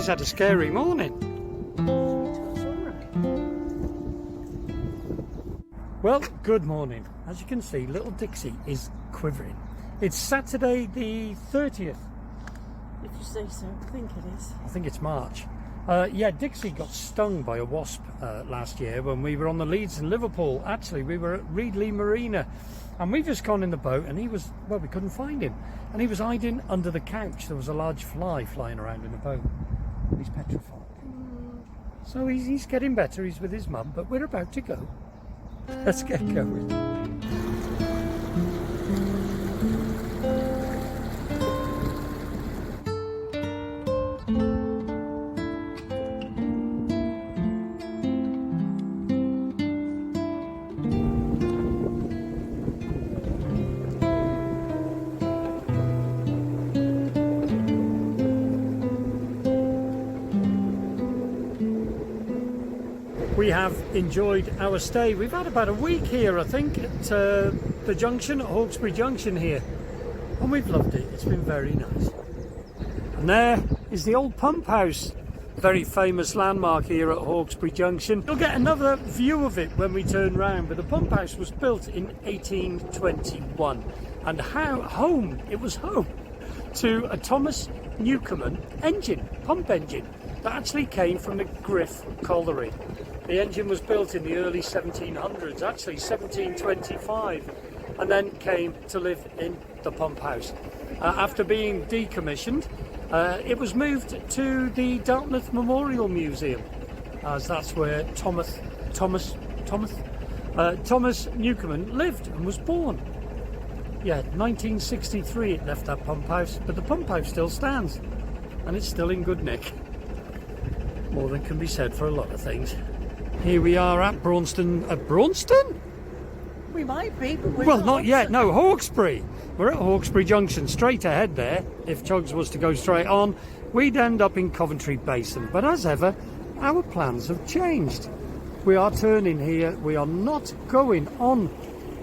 had a scary morning. Well, good morning. As you can see, little Dixie is quivering. It's Saturday the 30th. If you say so, I think it is. I think it's March. Yeah, Dixie got stung by a wasp last year when we were on the Leeds in Liverpool. Actually, we were at Reedley Marina, and we just gone in the boat, and he was, well, we couldn't find him, and he was hiding under the couch. There was a large fly flying around in the boat. He's petrified. So he's getting better. He's with his mum, but we're about to go. Let's get going. We have enjoyed our stay. We've had about a week here, I think, at the junction, at Hawkesbury Junction here, and we've loved it. It's been very nice. And there is the old pump house, very famous landmark here at Hawkesbury Junction. You'll get another view of it when we turn round, but the pump house was built in 1821, and it was home to a Thomas Newmen engine, pump engine, that actually came from the Griff colliery. The engine was built in the early 1700s, actually 1725, and then came to live in the pump house. After being decommissioned, it was moved to the Dartmouth Memorial Museum, as that's where Thomas Newmen lived and was born. Yeah, 1963 it left that pump house, but the pump house still stands, and it's still in good nick. More than can be said for a lot of things. Here we are at Braunston. Braunston? We might be, but we're well, not yet. No, Hawkesbury. We're at Hawkesbury Junction, straight ahead there. If Chugs was to go straight on, we'd end up in Coventry Basin. But as ever, our plans have changed. We are turning here. We are not going on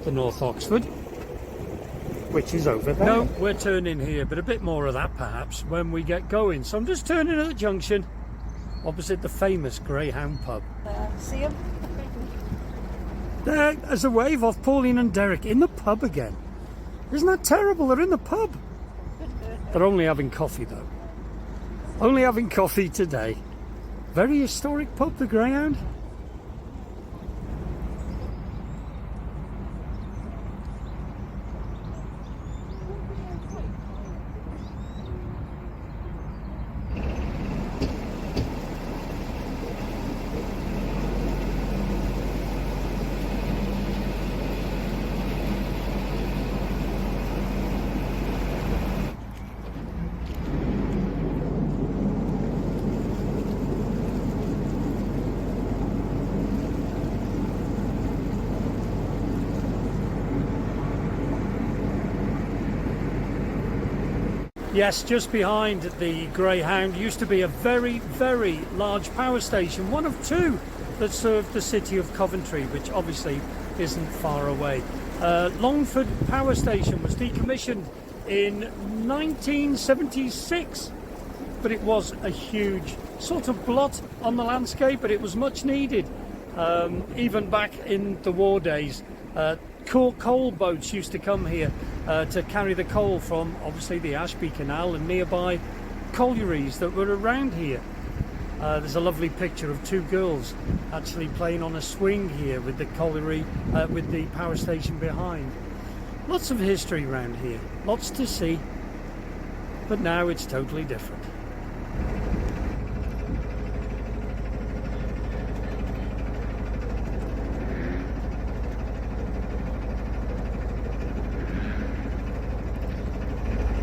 the North Oxford, which is over there. No, we're turning here, but a bit more of that perhaps when we get going. So I'm just turning at the junction, opposite the famous Greyhound pub. See him? There's a wave off Pauline and Derek in the pub again. Isn't that terrible? They're in the pub. They're only having coffee though. Only having coffee today. Very historic pub, the Greyhound. Yes, just behind the Greyhound used to be a very, very large power station, one of two that served the city of Coventry, which obviously isn't far away. Longford power station was decommissioned in 1976, but it was a huge sort of blot on the landscape, but it was much needed. Even back in the war days, coal boats used to come here to carry the coal from obviously the Ashby Canal and nearby collieries that were around here. There's a lovely picture of two girls actually playing on a swing here with the colliery, with the power station behind. Lots of history around here, lots to see, but now it's totally different.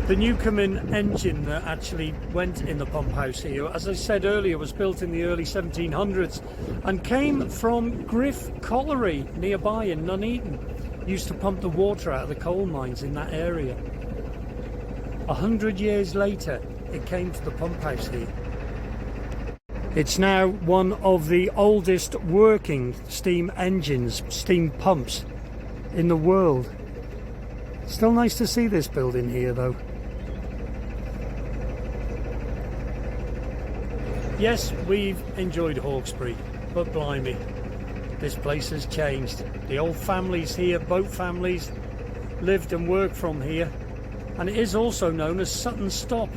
The Newmen Engine that actually went in the pump house here, as I said earlier, was built in the early 1700s and came from Griff Colliery nearby in Nuneaton. Used to pump the water out of the coal mines in that area. 100 years later, it came to the pump house here. It's now one of the oldest working steam engines, steam pumps in the world. Still nice to see this building here though. Yes, we've enjoyed Hawkesbury, but blimey, this place has changed. The old families here, boat families, lived and worked from here, and it is also known as Sutton Stop,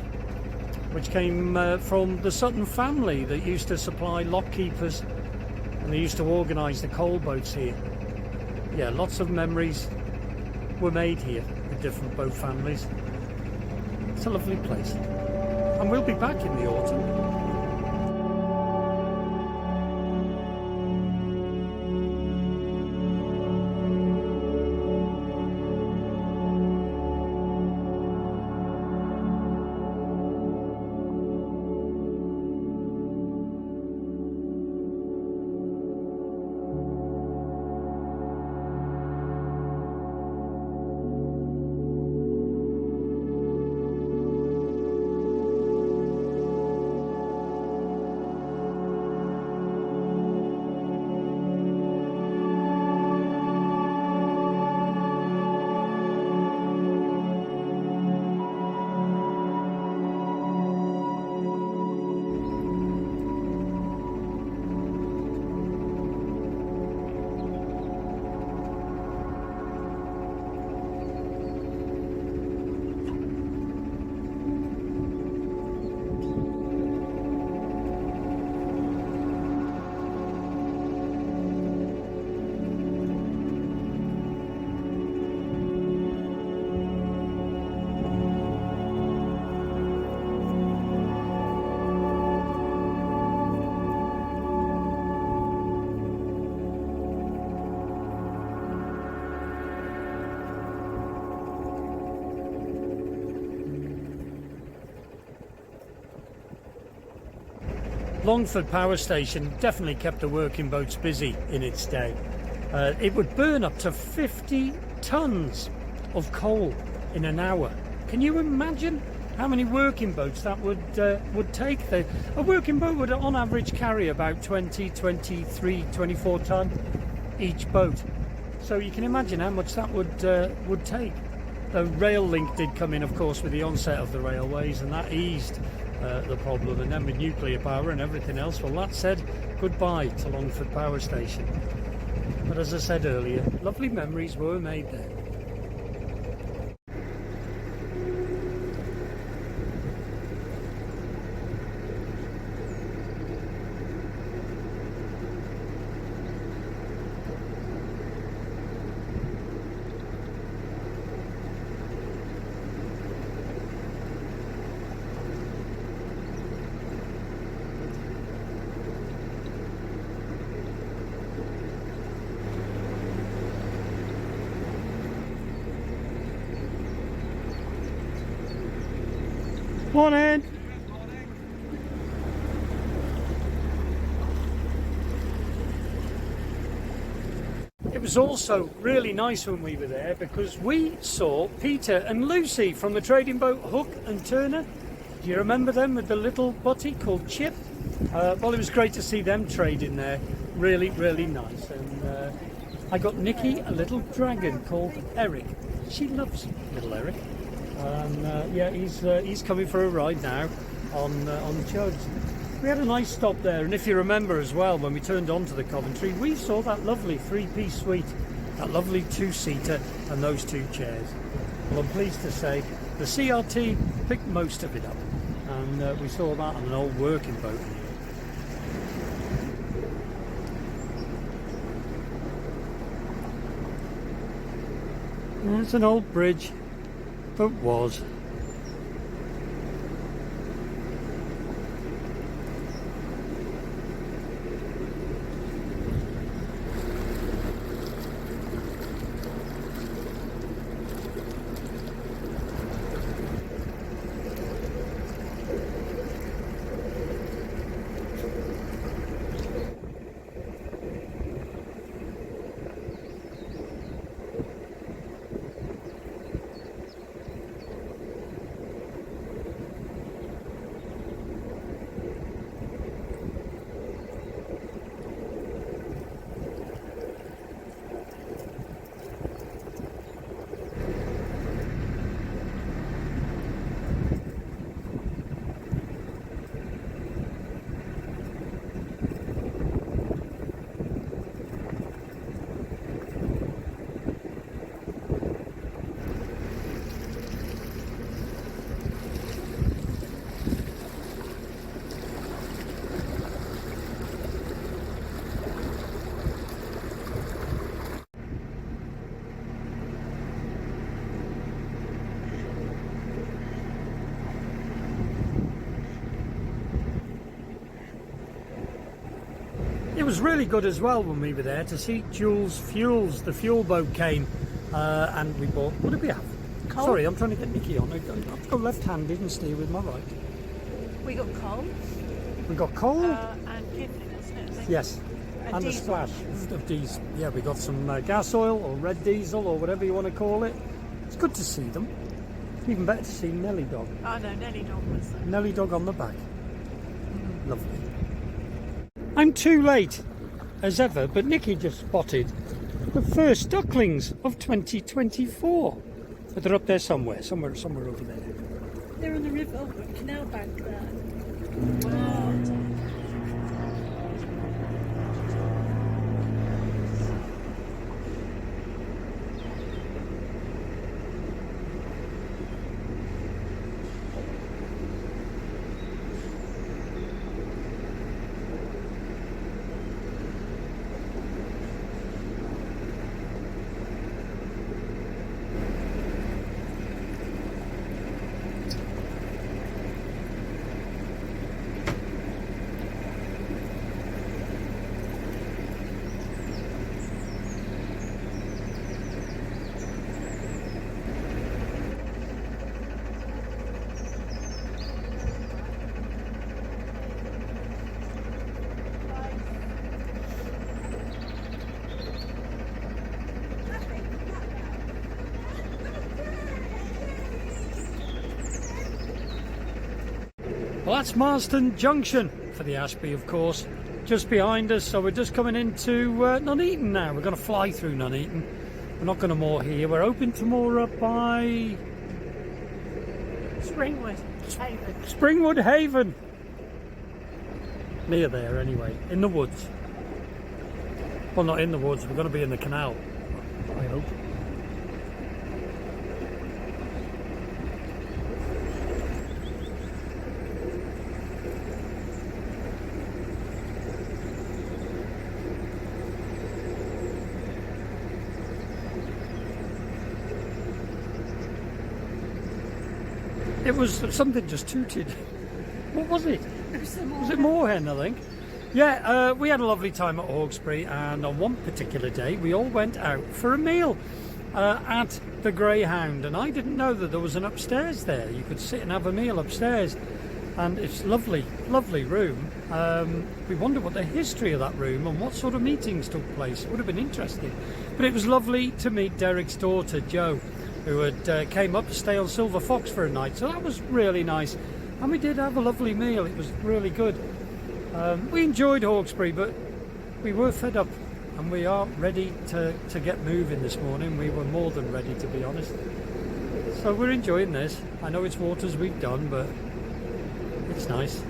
which came from the Sutton family that used to supply lock keepers, and they used to organise the coal boats here. Yeah, lots of memories were made here with different boat families. It's a lovely place, and we'll be back in the autumn. Longford power station definitely kept the working boats busy in its day. It would burn up to 50 tons of coal in an hour. Can you imagine how many working boats that would take? A working boat would on average carry about 20, 23, 24 ton each boat. So you can imagine how much that would take. The rail link did come in, of course, with the onset of the railways, and that eased the problem, and then with nuclear power and everything else, well, that said goodbye to Longford power station. But as I said earlier, lovely memories were made there. Morning. It was also really nice when we were there because we saw Peter and Lucy from the trading boat Hook and Turner. Do you remember them with the little butty called Chip? Well, it was great to see them trading there. Really, really nice. And I got Nikki a little dragon called Eric. She loves little Eric. And yeah, he's coming for a ride now on the Chugs. We had a nice stop there, and if you remember as well, when we turned onto the Coventry, we saw that lovely three-piece suite, that lovely two-seater, and those two chairs. Well, I'm pleased to say the CRT picked most of it up, and we saw that on an old working boat. It's an old bridge, but was. was really good as well when we were there to see Jules Fuels. The fuel boat came and we bought, what did we have? Coal. Sorry, I'm trying to get Nicky on. I have to go left-handed and steer with my right. We got coal. We got coal. And kindling, isn't it? I think? Yes. And a diesel. splash of diesel. Yeah, we got some gas oil or red diesel or whatever you want to call it. It's good to see them. It's even better to see Nelly Dog. Oh no, Nelly Dog was there. Nelly Dog on the back. Lovely. I'm too late as ever, but Nicky just spotted the first ducklings of 2024. But they're up there somewhere over there. They're on the river, canal bank there. Wow. Well, that's Maron Junction for the Ashby, of course, just behind us. So we're just coming into Nuneaton now. We're going to fly through Nuneaton. We're not going to moor here. We're hoping to moor up by Springwood Haven. Springwood Haven. Near there, anyway, in the woods. Well, not in the woods. We're going to be in the canal, I hope. It was something just tooted. What was it? Was it moorhen, I think? Yeah, we had a lovely time at Hawkesbury, and on one particular day we all went out for a meal at the Greyhound, and I didn't know that there was an upstairs there. You could sit and have a meal upstairs, and it's lovely, lovely room. We wondered what the history of that room and what sort of meetings took place. It would have been interesting. But it was lovely to meet Derek's daughter, Jo, who had came up to stay on Silver Fox for a night, so that was really nice. And we did have a lovely meal. It was really good. We enjoyed Hawkesbury, but we were fed up, and we are ready to get moving this morning. We were more than ready, to be honest. So we're enjoying this. I know it's waters we've done, but it's nice.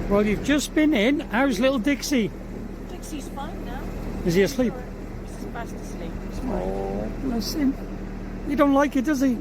Well, you've just been in. How's little Dixie? Dixie's fine now. Is he asleep? He's fast asleep. He's fine. Oh, bless him. He don't like it, does he?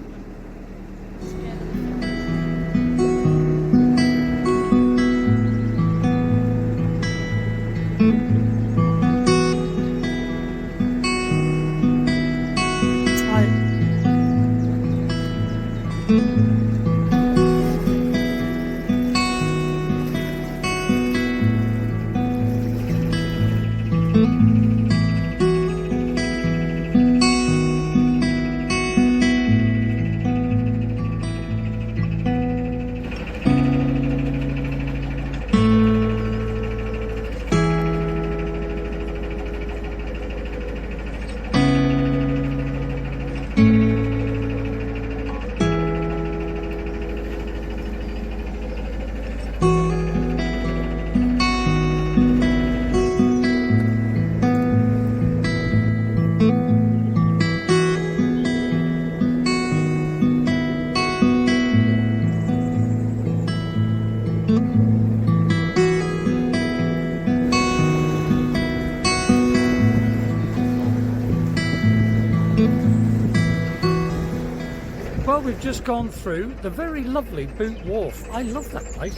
we've just gone through the very lovely Boot Wharf. I love that place.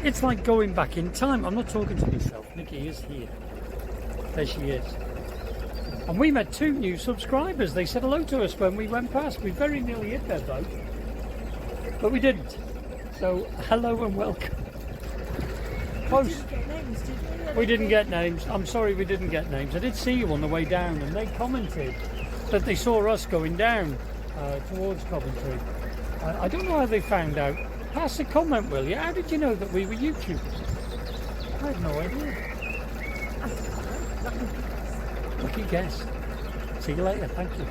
It's like going back in time. I'm not talking to myself. Nikki is here. There she is. And we met 2 new subscribers. They said hello to us when we went past. We very nearly hit their boat, but we didn't. So hello and welcome. Close. We didn't get names. I'm sorry we didn't get names. I did see you on the way down, and they commented that they saw us going down towards Coventry. I don't know how they found out. Pass a comment, will you? How did you know that we were YouTubers? I had no idea. Lucky guess. See you later. Thank you.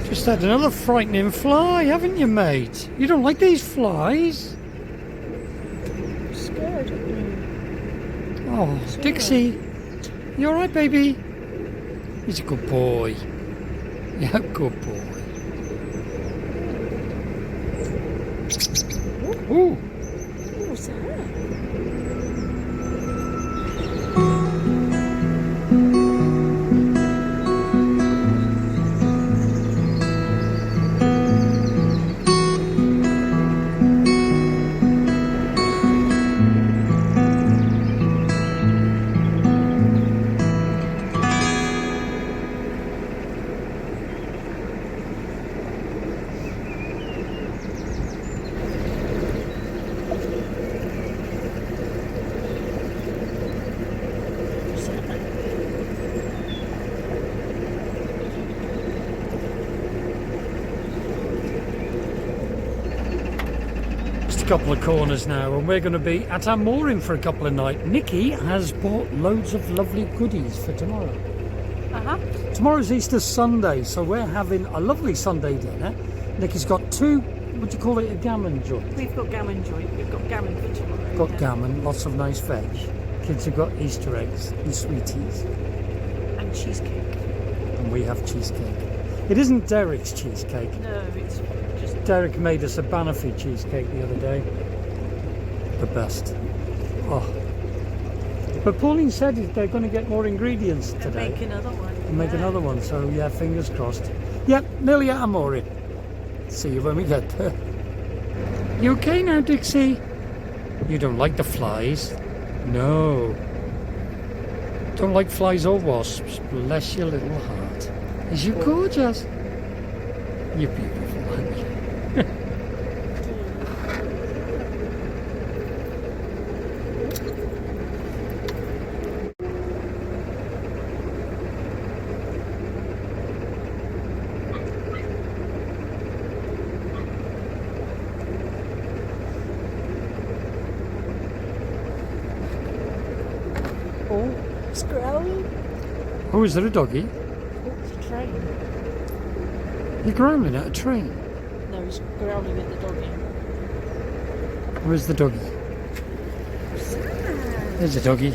Just had another frightening fly, haven't you, mate? You don't like these flies? I'm scared of you. Oh, Dixie. You alright, baby? He's a good boy. Yeah, good boy. Ooh. What's that? Couple of corners now, and we're going to be at our mooring for a couple of nights. Nikki has bought loads of lovely goodies for tomorrow. Tomorrow's Easter Sunday, so we're having a lovely Sunday dinner. Nikki's got 2, what do you call it, a gammon joint? We've got gammon joint. We've got gammon for tomorrow. Got gammon, lots of nice veg. Kids have got Easter eggs and sweeties. And cheesecake. And we have cheesecake. It isn't Derek's cheesecake. No, it's just... Derek made us a Banafee cheesecake the other day. The best. Oh. But Pauline said they're going to get more ingredients today. And make another one. And make another one, so yeah, fingers crossed. Yep, nearly at Moree. See you when we get there. You okay now, Dixie? You don't like the flies? No. Don't like flies or wasps. Bless your little heart. Is you gorgeous? You're beautiful, aren't you? Oh, it's growling. Oh, is there a doggy? Oh, it's a train. You're growling at a train. No, he's growling at the doggy. Where's the doggy? There's a doggy.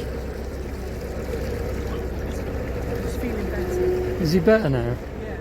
He's feeling better. Is he better now? Yeah.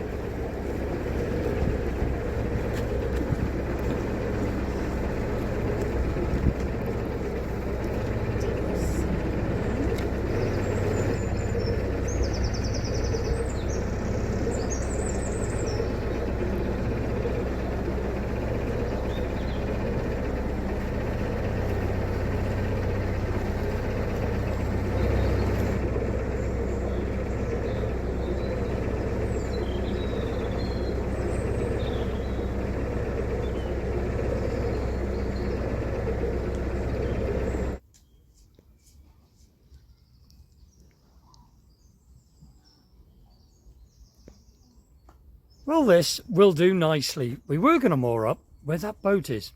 Well, this will do nicely. We were going to moor up where that boat is,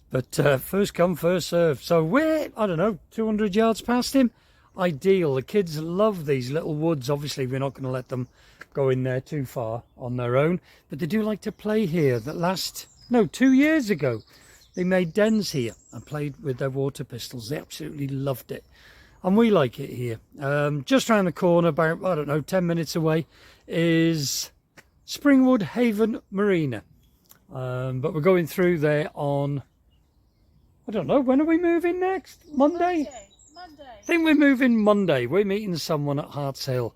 but first come, first serve. So we're, I don't know, 200 yards past him. Ideal. The kids love these little woods. Obviously, we're not going to let them go in there too far on their own, but they do like to play here. 2 years ago, they made dens here and played with their water pistols. They absolutely loved it. And we like it here. Just around the corner, about, I don't know, 10 minutes away, is Springwood Haven Marina. But we're going through there on, I don't know, when are we moving next? Monday? Monday. I think we're moving Monday. We're meeting someone at Harts Hill.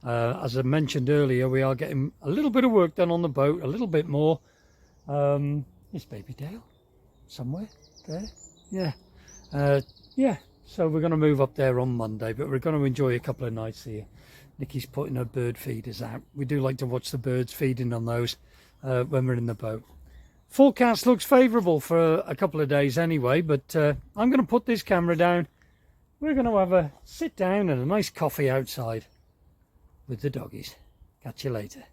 As I mentioned earlier, we are getting a little bit of work done on the boat, a little bit more. Is Baby Dale somewhere there? Yeah. Yeah. So we're going to move up there on Monday, but we're going to enjoy a couple of nights here. Nicky's putting her bird feeders out. We do like to watch the birds feeding on those when we're in the boat. Forecast looks favourable for a couple of days anyway, but I'm going to put this camera down. We're going to have a sit down and a nice coffee outside with the doggies. Catch you later.